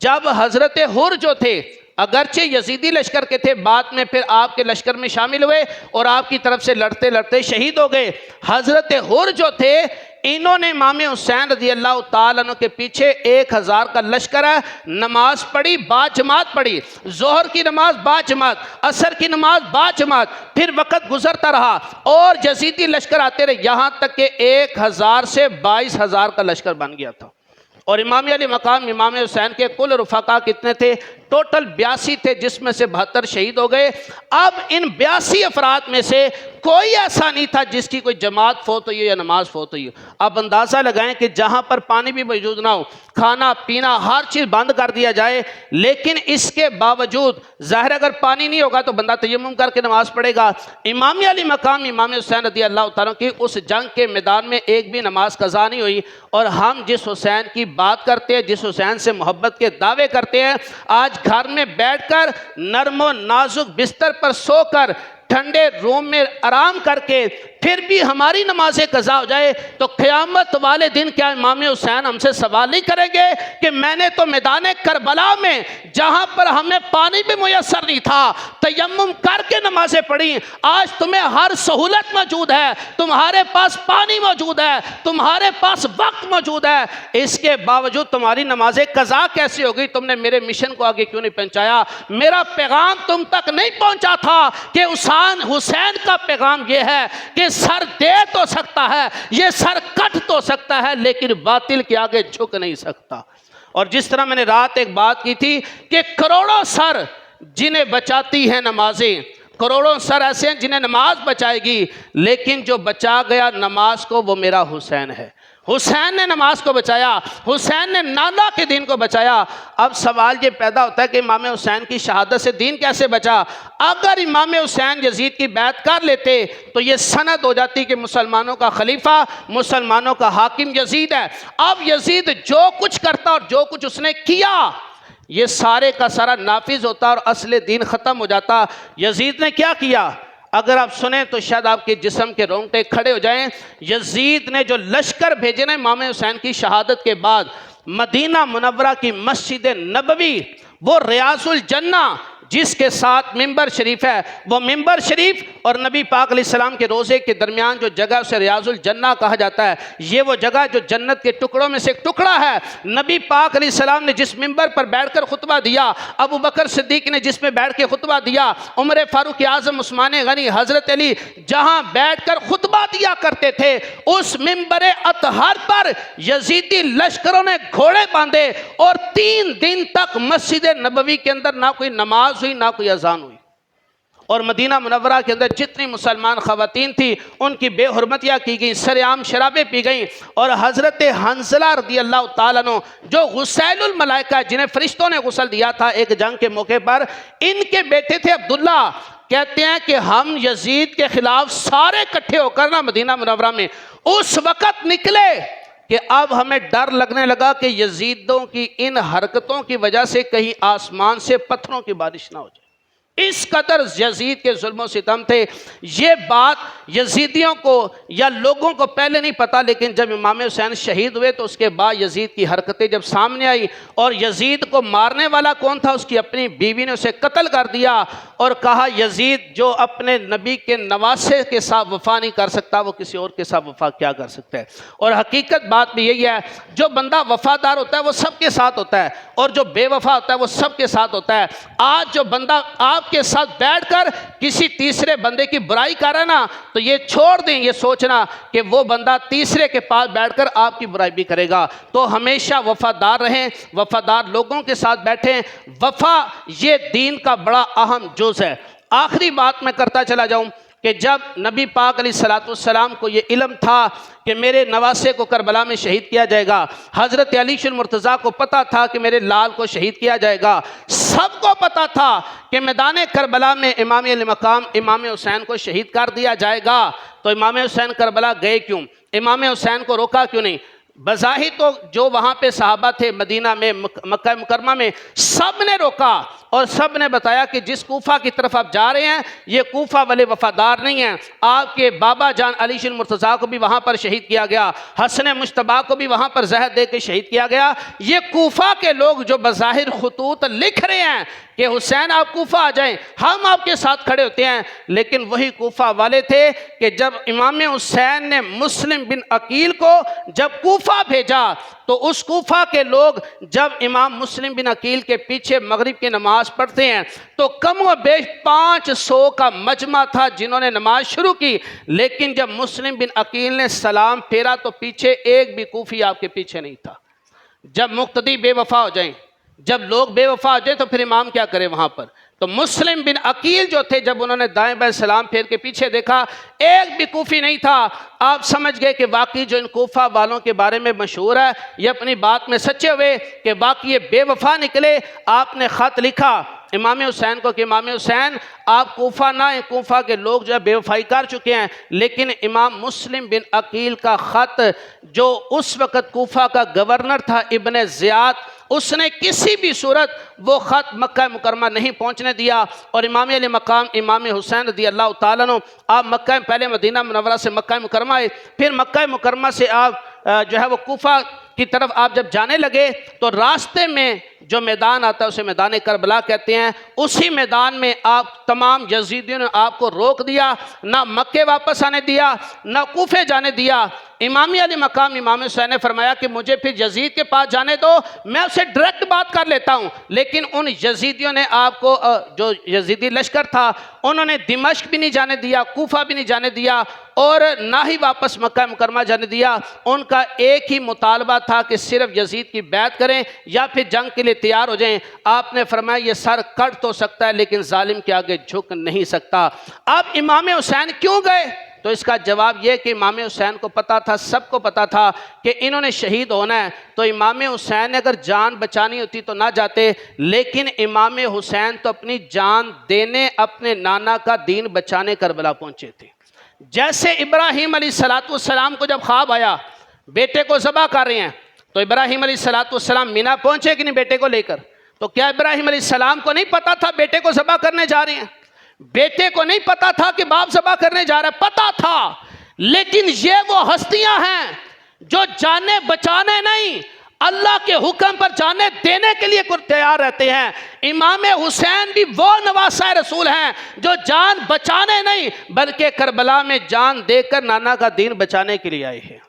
جب حضرت حر جو تھے, اگرچہ یزیدی لشکر کے تھے, بعد میں پھر آپ کے لشکر میں شامل ہوئے اور آپ کی طرف سے لڑتے لڑتے شہید ہو گئے. حضرت حر جو تھے انہوں نے امام حسین رضی اللہ تعالیٰ عنہ کے پیچھے 1000 کا لشکر ہے, نماز پڑھی باجماعت پڑھی, ظہر کی نماز باجماعت, عصر کی نماز باجماعت, پھر وقت گزرتا رہا اور یزیدی لشکر آتے رہے, یہاں تک کہ 1000 سے 22000 کا لشکر بن گیا تھا. اور امام علی مقام امام حسین کے کل رفقا کتنے تھے؟ ٹوٹل 82 تھے, جس میں سے 72 شہید ہو گئے. اب ان 82 افراد میں سے کوئی ایسا نہیں تھا جس کی کوئی جماعت فوت ہوئی یا نماز فوت ہوئی. اب اندازہ لگائیں کہ جہاں پر پانی بھی موجود نہ ہو, کھانا پینا ہر چیز بند کر دیا جائے, لیکن اس کے باوجود ظاہر اگر پانی نہیں ہوگا تو بندہ تیمم کر کے نماز پڑھے گا. امام علی مقام امام حسین رضی اللہ تعالیٰ کی اس جنگ کے میدان میں ایک بھی نماز قضا نہیں ہوئی. اور ہم جس حسین کی بات کرتے ہیں, جس حسین سے محبت کے دعوے کرتے ہیں, آج گھر میں بیٹھ کر نرم و نازک بستر پر سو کر ٹھنڈے روم میں آرام کر کے پھر بھی ہماری نمازیں قضا ہو جائے تو قیامت والے دن کیا امام حسین ہم سے سوال نہیں کریں گے کہ میں نے تو میدان کربلا میں جہاں پر ہمیں پانی بھی میسر نہیں تھا تیمم کر کے نمازیں پڑھی, آج تمہیں ہر سہولت موجود ہے, تمہارے پاس پانی موجود ہے, تمہارے پاس وقت موجود ہے, اس کے باوجود تمہاری نمازیں قضا کیسی ہو گئی؟ تم نے میرے مشن کو آگے کیوں نہیں پہنچایا؟ میرا پیغام تم تک نہیں پہنچا تھا کہ حسین کا پیغام یہ ہے کہ سر دے تو سکتا ہے, یہ سر کٹ تو سکتا ہے, لیکن باطل کے آگے جھک نہیں سکتا. اور جس طرح میں نے رات ایک بات کی تھی کہ کروڑوں سر جنہیں بچاتی ہیں نمازیں, کروڑوں سر ایسے ہیں جنہیں نماز بچائے گی, لیکن جو بچا گیا نماز کو وہ میرا حسین ہے. حسین نے نماز کو بچایا, حسین نے نانا کے دین کو بچایا. اب سوال یہ پیدا ہوتا ہے کہ امام حسین کی شہادت سے دین کیسے بچا؟ اگر امام حسین یزید کی بیعت کر لیتے تو یہ سند ہو جاتی کہ مسلمانوں کا خلیفہ, مسلمانوں کا حاکم یزید ہے. اب یزید جو کچھ کرتا اور جو کچھ اس نے کیا یہ سارے کا سارا نافذ ہوتا اور اصل دین ختم ہو جاتا. یزید نے کیا کیا؟ اگر آپ سنیں تو شاید آپ کے جسم کے رونگٹے کھڑے ہو جائیں. یزید نے جو لشکر بھیجے نا امام حسین کی شہادت کے بعد, مدینہ منورہ کی مسجد نبوی, وہ ریاض الجنہ جس کے ساتھ ممبر شریف ہے، وہ ممبر شریف اور نبی پاک علیہ السلام کے روزے کے درمیان جو جگہ اسے ریاض الجنہ کہا جاتا ہے، یہ وہ جگہ جو جنت کے ٹکڑوں میں سے ایک ٹکڑا ہے۔ نبی پاک علیہ السلام نے جس ممبر پر بیٹھ کر خطبہ دیا، ابو بکر صدیق نے جس میں بیٹھ کے خطبہ دیا، عمر فاروق اعظم، عثمان غنی، حضرت علی جہاں بیٹھ کر خطبہ دیا کرتے تھے، اس ممبر اطہر پر یزیدی لشکروں نے گھوڑے باندھے اور 3 دن تک مسجد نبوی کے اندر نہ کوئی نماز ہوئی، نہ کوئی اذان ہوئی، اور مدینہ منورہ کے اندر جتنی مسلمان خواتین تھی ان کی بے حرمتیاں کی گئیں، سرعام شرابیں پی گئیں، اور حضرت حنظلہ رضی اللہ تعالیٰ عنہ جو غسیل الملائکہ جنہیں فرشتوں نے غسل دیا تھا ایک جنگ کے موقع پر، ان کے بیٹے تھے عبداللہ، کہتے ہیں کہ ہم یزید کے خلاف سارے اکٹھے ہو کر مدینہ منورہ میں اس وقت نکلے کہ اب ہمیں ڈر لگنے لگا کہ یزیدوں کی ان حرکتوں کی وجہ سے کہیں آسمان سے پتھروں کی بارش نہ ہو جائے۔ اس قدر یزید کے ظلم و ستم تھے۔ یہ بات یزیدیوں کو یا لوگوں کو پہلے نہیں پتا، لیکن جب امام حسین شہید ہوئے تو اس کے بعد یزید کی حرکتیں جب سامنے آئی، اور یزید کو مارنے والا کون تھا؟ اس کی اپنی بیوی نے اسے قتل کر دیا اور کہا یزید جو اپنے نبی کے نواسے کے ساتھ وفا نہیں کر سکتا، وہ کسی اور کے ساتھ وفا کیا کر سکتا ہے؟ اور حقیقت بات بھی یہی ہے، جو بندہ وفادار ہوتا ہے وہ سب کے ساتھ ہوتا ہے، اور جو بے وفا ہوتا ہے وہ سب کے ساتھ ہوتا ہے۔ آج جو بندہ آپ کے ساتھ بیٹھ کر کسی تیسرے بندے کی برائی کر رہا ہے نا، تو یہ چھوڑ دیں یہ سوچنا کہ وہ بندہ تیسرے کے پاس بیٹھ کر آپ کی برائی بھی کرے گا۔ تو ہمیشہ وفادار رہیں، وفادار لوگوں کے ساتھ بیٹھیں۔ وفا یہ دین کا بڑا اہم جز ہے۔ آخری بات میں کرتا چلا جاؤں کہ جب نبی پاک علیہ السلام کو یہ علم تھا کہ میرے نواسے کو کربلا میں شہید کیا جائے گا، حضرت علی المرتضیٰ کو پتا تھا کہ میرے لال کو شہید کیا جائے گا، سب کو پتا تھا کہ میدان کربلا میں امام علی مقام امام حسین کو شہید کر دیا جائے گا، تو امام حسین کربلا گئے کیوں؟ امام حسین کو روکا کیوں نہیں؟ بظاہر تو جو وہاں پہ صحابہ تھے مدینہ میں، مکہ مکرمہ میں، سب نے روکا اور سب نے بتایا کہ جس کوفہ کی طرف آپ جا رہے ہیں یہ کوفہ والے وفادار نہیں ہیں۔ آپ کے بابا جان علی المرتضیٰ کو بھی وہاں پر شہید کیا گیا، حسن مجتبیٰ کو بھی وہاں پر زہر دے کے شہید کیا گیا۔ یہ کوفہ کے لوگ جو بظاہر خطوط لکھ رہے ہیں کہ حسین آپ کوفہ آ جائیں، ہم آپ کے ساتھ کھڑے ہوتے ہیں، لیکن وہی کوفہ والے تھے کہ جب امام حسین نے مسلم بن عقیل کو جب کوفہ بھیجا تو اس کوفہ کے لوگ جب امام مسلم بن عقیل کے پیچھے مغرب کی نماز پڑھتے ہیں تو کم و بیش 500 کا مجمع تھا جنہوں نے نماز شروع کی، لیکن جب مسلم بن عقیل نے سلام پھیرا تو پیچھے ایک بھی کوفی آپ کے پیچھے نہیں تھا۔ جب مقتدی بے وفا ہو جائیں، جب لوگ بے وفا ہو جائیں تو پھر امام کیا کرے وہاں پر؟ تو مسلم بن عقیل جو تھے جب انہوں نے دائیں بائیں سلام پھیر کے پیچھے دیکھا ایک بھی کوفی نہیں تھا، آپ سمجھ گئے کہ واقعی جو ان کوفہ والوں کے بارے میں مشہور ہے یہ اپنی بات میں سچے ہوئے کہ واقعی یہ بے وفا نکلے۔ آپ نے خط لکھا امام حسین کو کہ امام حسین آپ کوفہ نہ ہیں، کوفہ کے لوگ جو ہے بے وفائی کر چکے ہیں، لیکن امام مسلم بن عقیل کا خط جو اس وقت کوفہ کا گورنر تھا ابن زیاد، اس نے کسی بھی صورت وہ خط مکہ مکرمہ نہیں پہنچنے دیا، اور امام علی مقام امام حسین رضی اللہ تعالیٰ عنہ آپ مکہ پہلے مدینہ منورہ سے مکہ مکرمہ آئے، پھر مکہ مکرمہ سے آپ جو ہے وہ کوفہ کی طرف آپ جب جانے لگے تو راستے میں جو میدان آتا ہے اسے میدان کربلا کہتے ہیں، اسی میدان میں آپ تمام یزیدیوں نے آپ کو روک دیا، نہ مکے واپس آنے دیا نہ کوفے جانے دیا۔ امام علی مقام امام حسین نے فرمایا کہ مجھے پھر یزید کے پاس جانے دو، میں اسے ڈائریکٹ بات کر لیتا ہوں، لیکن ان یزیدیوں نے آپ کو جو یزیدی لشکر تھا انہوں نے دمشق بھی نہیں جانے دیا، کوفہ بھی نہیں جانے دیا، اور نہ ہی واپس مکہ مکرمہ جانے دیا۔ ان کا ایک ہی مطالبہ تھا کہ صرف یزید کی بیعت کریں یا پھر جنگ کے لیے تیار ہو جائیں۔ آپ نے فرمایا یہ سر کٹ تو سکتا ہے لیکن ظالم کے آگے جھک نہیں سکتا۔ اب امام حسین کیوں گئے؟ تو اس کا جواب یہ کہ امام حسین کو پتا تھا، سب کو پتا تھا کہ انہوں نے شہید ہونا ہے، تو امام حسین نے اگر جان بچانی ہوتی تو نہ جاتے، لیکن امام حسین تو اپنی جان دینے اپنے نانا کا دین بچانے کربلا پہنچے تھے۔ جیسے ابراہیم علیہ السلام کو جب خواب آیا بیٹے کو ذبح کر رہے ہیں، تو ابراہیم علیہ السلام مینا پہنچے کہ نہیں بیٹے کو لے کر؟ تو کیا ابراہیم علیہ السلام کو نہیں پتا تھا بیٹے کو ذبح کرنے جا رہے ہیں؟ بیٹے کو نہیں پتا تھا کہ باپ ذبح کرنے جا رہا ہے، پتا تھا، لیکن یہ وہ ہستیاں ہیں جو جانے بچانے نہیں اللہ کے حکم پر جانے دینے کے لیے تیار رہتے ہیں۔ امام حسین بھی وہ نواسۂ رسول ہیں جو جان بچانے نہیں بلکہ کربلا میں جان دے کر نانا کا دین بچانے کے لیے آئے ہیں۔